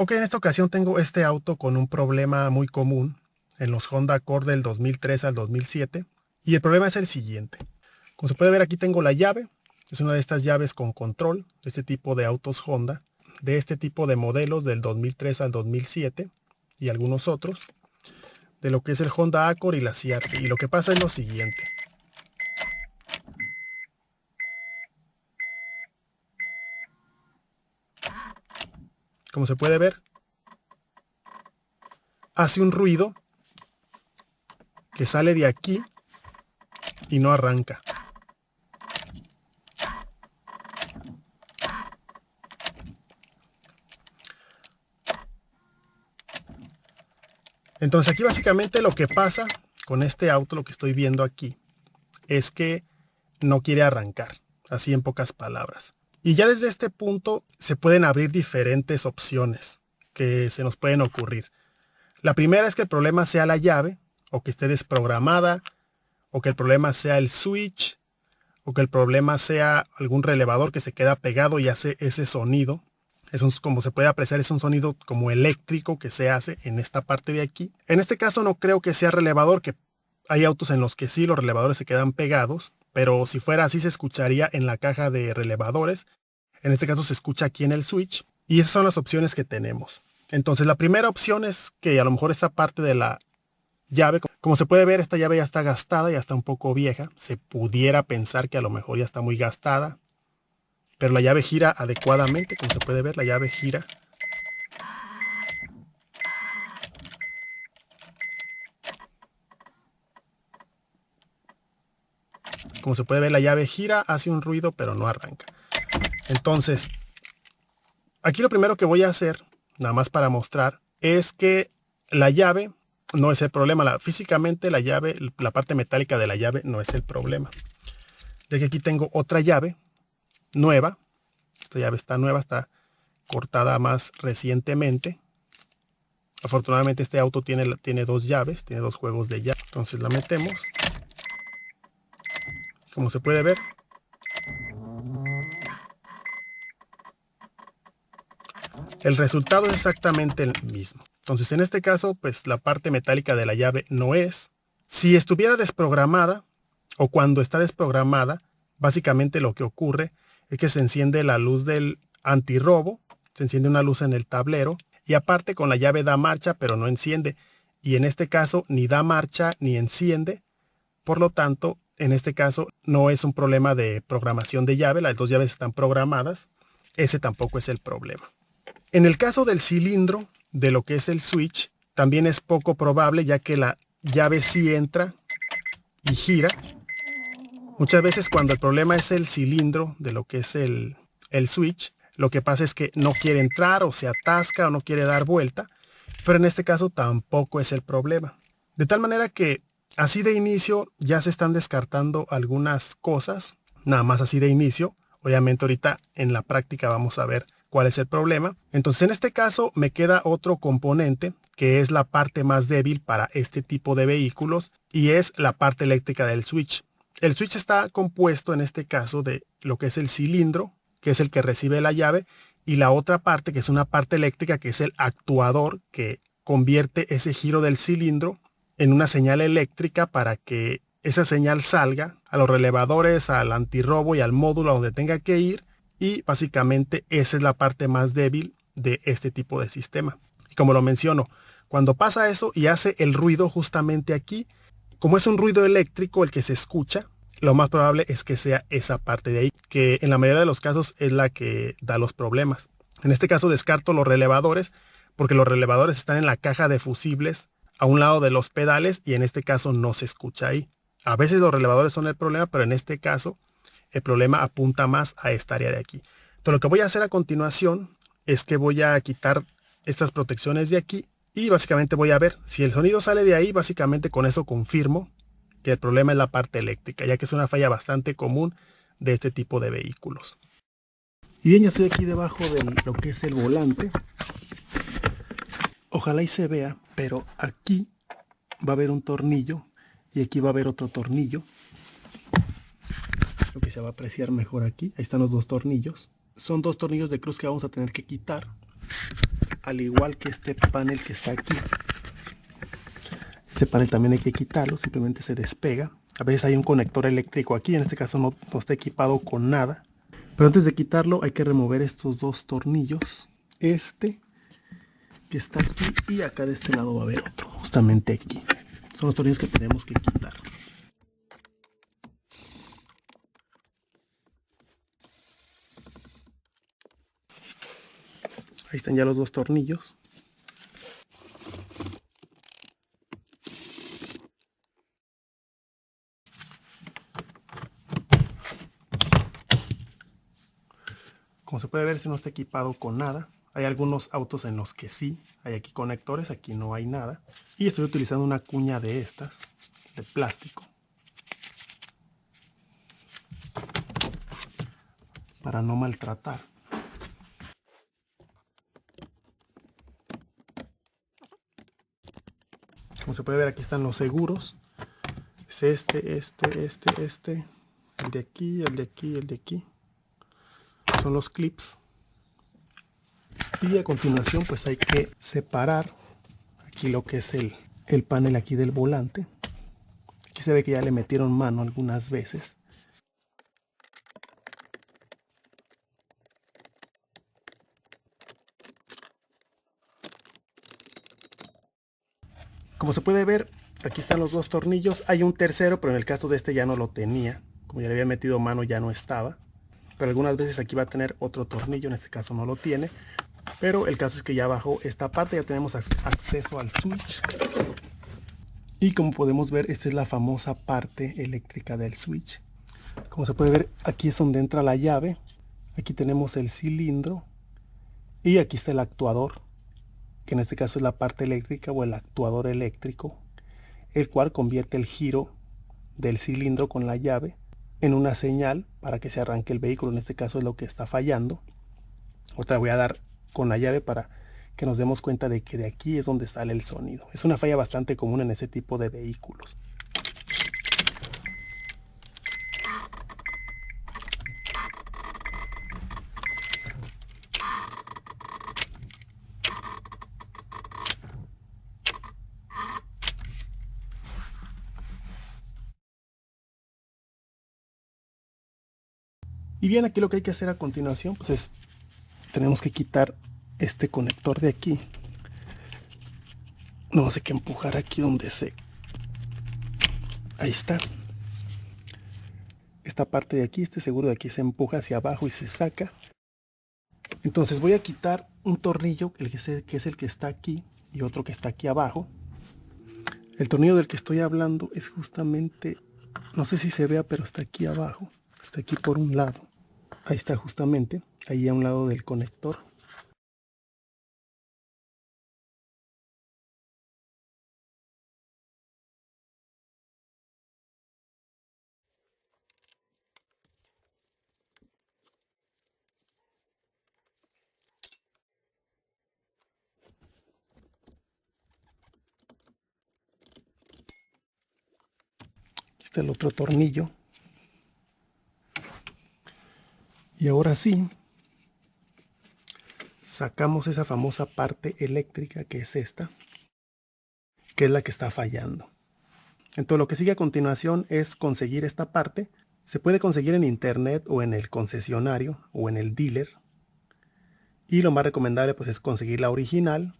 Ok, en esta ocasión tengo este auto con un problema muy común en los Honda Accord del 2003 al 2007. Y el problema es el siguiente. Como se puede ver, aquí tengo la llave. Es una de estas llaves con control de este tipo de autos Honda, de este tipo de modelos del 2003 al 2007 y algunos otros, de lo que es el Honda Accord y la CR-V. Y lo que pasa es lo siguiente. Como se puede ver, hace un ruido que sale de aquí y no arranca. Entonces aquí básicamente lo que pasa con este auto, lo que estoy viendo aquí, es que no quiere arrancar, así en pocas palabras. Y ya desde este punto se pueden abrir diferentes opciones que se nos pueden ocurrir. La primera es que el problema sea la llave, o que esté desprogramada, o que el problema sea el switch, o que el problema sea algún relevador que se queda pegado y hace ese sonido. Como se puede apreciar, es un sonido como eléctrico que se hace en esta parte de aquí. En este caso no creo que sea relevador, que hay autos en los que sí los relevadores se quedan pegados, pero si fuera así se escucharía en la caja de relevadores. En este caso se escucha aquí en el switch. Y esas son las opciones que tenemos. Entonces la primera opción es que a lo mejor esta parte de la llave, como se puede ver, esta llave ya está gastada, ya está un poco vieja. Se pudiera pensar que a lo mejor ya está muy gastada, pero la llave gira adecuadamente. Como se puede ver, la llave gira. Como se puede ver, la llave gira, hace un ruido, pero no arranca. Entonces, aquí lo primero que voy a hacer, nada más para mostrar, es que la llave no es el problema. Físicamente la llave, la parte metálica de la llave no es el problema. Ya que aquí tengo otra llave nueva. Esta llave está nueva, está cortada más recientemente. Afortunadamente este auto tiene dos llaves, tiene dos juegos de llave. Entonces la metemos. Como se puede ver, el resultado es exactamente el mismo. Entonces en este caso, pues la parte metálica de la llave no es. Si estuviera desprogramada, o cuando está desprogramada, básicamente lo que ocurre es que se enciende la luz del antirrobo, se enciende una luz en el tablero, y aparte con la llave da marcha, pero no enciende. Y en este caso ni da marcha ni enciende. Por lo tanto, en este caso no es un problema de programación de llave, las dos llaves están programadas. Ese tampoco es el problema. En el caso del cilindro, de lo que es el switch, también es poco probable, ya que la llave sí entra y gira. Muchas veces cuando el problema es el cilindro de lo que es el switch, lo que pasa es que no quiere entrar o se atasca o no quiere dar vuelta, pero en este caso tampoco es el problema. De tal manera que así de inicio ya se están descartando algunas cosas, nada más así de inicio. Obviamente ahorita en la práctica vamos a ver cuál es el problema. Entonces en este caso me queda otro componente que es la parte más débil para este tipo de vehículos y es la parte eléctrica del switch. El switch está compuesto en este caso de lo que es el cilindro, que es el que recibe la llave, y la otra parte que es una parte eléctrica que es el actuador que convierte ese giro del cilindro en una señal eléctrica para que esa señal salga a los relevadores, al antirrobo y al módulo a donde tenga que ir. Y básicamente esa es la parte más débil de este tipo de sistema. Y como lo menciono, cuando pasa eso y hace el ruido justamente aquí, como es un ruido eléctrico el que se escucha, lo más probable es que sea esa parte de ahí, que en la mayoría de los casos es la que da los problemas. En este caso descarto los relevadores, porque los relevadores están en la caja de fusibles a un lado de los pedales y en este caso no se escucha ahí. A veces los relevadores son el problema, pero en este caso el problema apunta más a esta área de aquí. Entonces lo que voy a hacer a continuación es que voy a quitar estas protecciones de aquí y básicamente voy a ver si el sonido sale de ahí. Básicamente con eso confirmo que el problema es la parte eléctrica, ya que es una falla bastante común de este tipo de vehículos. Y bien, ya estoy aquí debajo de lo que es el volante. Ojalá y se vea, pero aquí va a haber un tornillo y aquí va a haber otro tornillo. Creo que se va a apreciar mejor aquí. Ahí están los dos tornillos. Son dos tornillos de cruz que vamos a tener que quitar. al igual que este panel que está aquí. Este panel también hay que quitarlo, simplemente se despega. A veces hay un conector eléctrico aquí, en este caso no está equipado con nada. Pero antes de quitarlo hay que remover estos dos tornillos. Este que está aquí y acá de este lado va a haber otro, justamente aquí. Son los tornillos que tenemos que quitar. Ahí están ya los dos tornillos. Como se puede ver, este no está equipado con nada. Hay algunos autos en los que sí, hay aquí conectores, aquí no hay nada. Y estoy utilizando una cuña de estas, de plástico, para no maltratar. Como se puede ver, aquí están los seguros. Es este, el de aquí, el de aquí, el de aquí. Son los clips. Y a continuación pues hay que separar aquí lo que es el panel aquí del volante. Aquí se ve que ya le metieron mano algunas veces. Como se puede ver, aquí están los dos tornillos. Hay un tercero, pero en el caso de este ya no lo tenía. Como ya le había metido mano, ya no estaba. Pero algunas veces aquí va a tener otro tornillo, en este caso no lo tiene. Pero el caso es que ya abajo esta parte ya tenemos acceso al switch. Y como podemos ver, esta es la famosa parte eléctrica del switch. Como se puede ver, aquí es donde entra la llave. Aquí tenemos el cilindro. Y aquí está el actuador, que en este caso es la parte eléctrica o el actuador eléctrico, el cual convierte el giro del cilindro con la llave en una señal para que se arranque el vehículo. En este caso es lo que está fallando. Otra voy a dar con la llave para que nos demos cuenta de que de aquí es donde sale el sonido. Es una falla bastante común en ese tipo de vehículos. Y bien, aquí lo que hay que hacer a continuación pues es, tenemos que quitar este conector de aquí. No hay que empujar aquí donde se... Ahí está. Esta parte de aquí, este seguro de aquí se empuja hacia abajo y se saca. Entonces voy a quitar un tornillo, que es el que está aquí, y otro que está aquí abajo. El tornillo del que estoy hablando es justamente, no sé si se vea, pero está aquí abajo. Está aquí por un lado. Ahí está justamente, ahí a un lado del conector. Aquí está el otro tornillo. Y ahora sí, sacamos esa famosa parte eléctrica que es esta, que es la que está fallando. Entonces lo que sigue a continuación es conseguir esta parte. Se puede conseguir en internet o en el concesionario o en el dealer. Y lo más recomendable pues es conseguir la original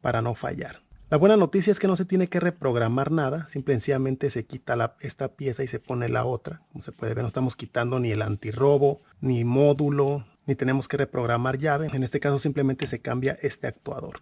para no fallar. La buena noticia es que no se tiene que reprogramar nada, simplemente se quita esta pieza y se pone la otra. Como se puede ver, no estamos quitando ni el antirrobo, ni módulo, ni tenemos que reprogramar llave. En este caso simplemente se cambia este actuador.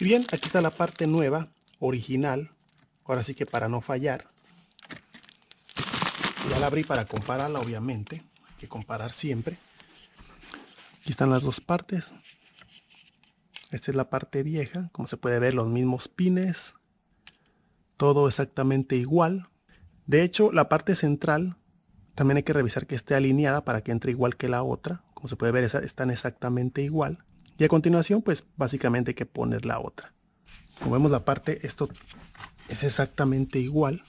Y bien, aquí está la parte nueva, original. Ahora sí que para no fallar. Ya la abrí para compararla, obviamente. Hay que comparar siempre. Aquí están las dos partes. Esta es la parte vieja. Como se puede ver, los mismos pines. Todo exactamente igual. De hecho, la parte central también hay que revisar que esté alineada para que entre igual que la otra. Como se puede ver, están exactamente igual. Y a continuación, pues básicamente hay que poner la otra. Como vemos la parte, esto es exactamente igual.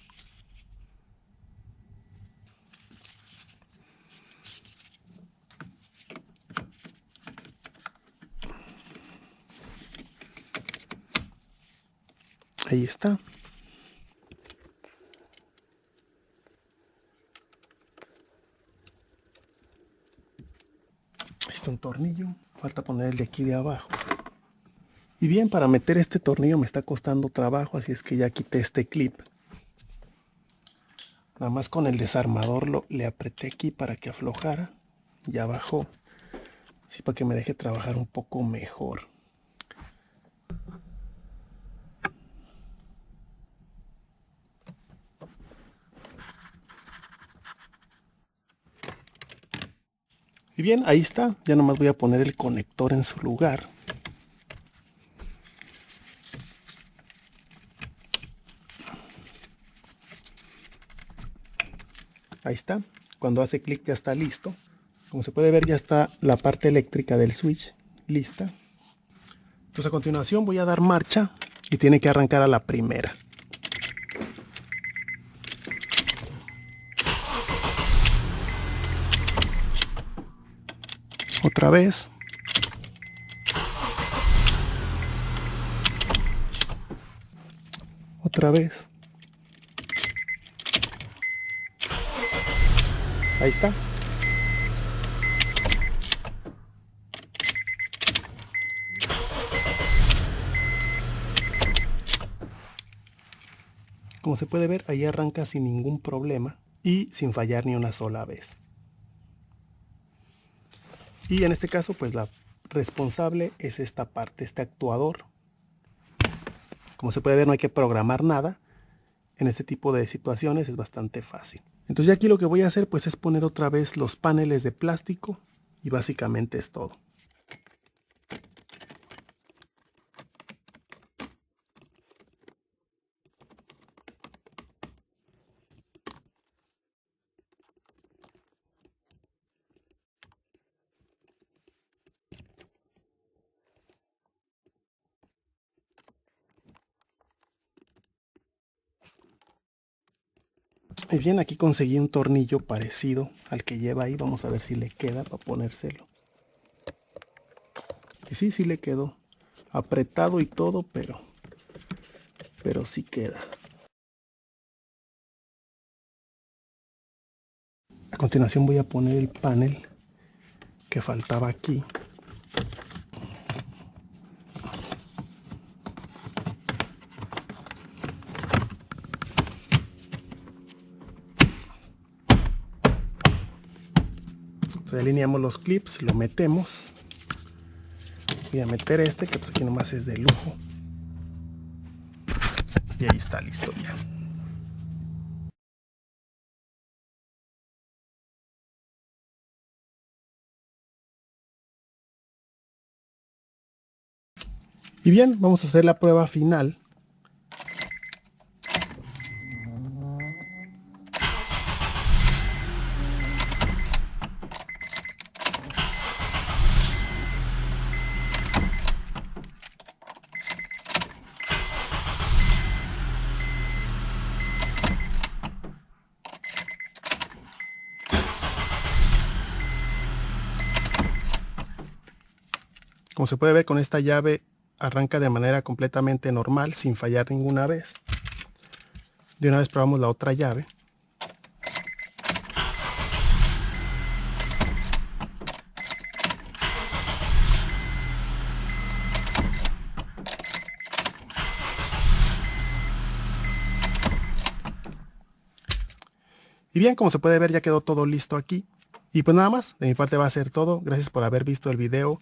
Ahí está. Ahí está un tornillo. Falta poner el de aquí de abajo. Y bien, para meter este tornillo me está costando trabajo, así es que ya quité este clip. Nada más con el desarmador le apreté aquí para que aflojara. Ya bajó. Así para que me deje trabajar un poco mejor. Y bien, ahí está. Ya nomás voy a poner el conector en su lugar. Ahí está. Cuando hace clic ya está listo. Como se puede ver, ya está la parte eléctrica del switch lista. Entonces a continuación voy a dar marcha y tiene que arrancar a la primera. Otra vez. Otra vez. Ahí está. Como se puede ver, ahí arranca sin ningún problema y sin fallar ni una sola vez. Y en este caso, pues la responsable es esta parte, este actuador. Como se puede ver, no hay que programar nada. En este tipo de situaciones es bastante fácil. Entonces ya aquí lo que voy a hacer pues es poner otra vez los paneles de plástico y básicamente es todo. Y bien, aquí conseguí un tornillo parecido al que lleva ahí. Vamos a ver si le queda para ponérselo. Y sí, sí le quedó. Apretado y todo, pero sí queda. A continuación voy a poner el panel que faltaba aquí. Entonces alineamos los clips, lo metemos. Voy a meter este que pues aquí nomás es de lujo. Y ahí está listo ya. Y bien, vamos a hacer la prueba final. Como se puede ver, con esta llave arranca de manera completamente normal, sin fallar ninguna vez. De una vez probamos la otra llave. Y bien, como se puede ver, ya quedó todo listo aquí. Y pues nada más, de mi parte va a ser todo. Gracias por haber visto el video.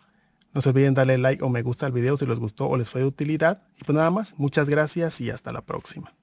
No se olviden darle like o me gusta al video si les gustó o les fue de utilidad. Y pues nada más, muchas gracias y hasta la próxima.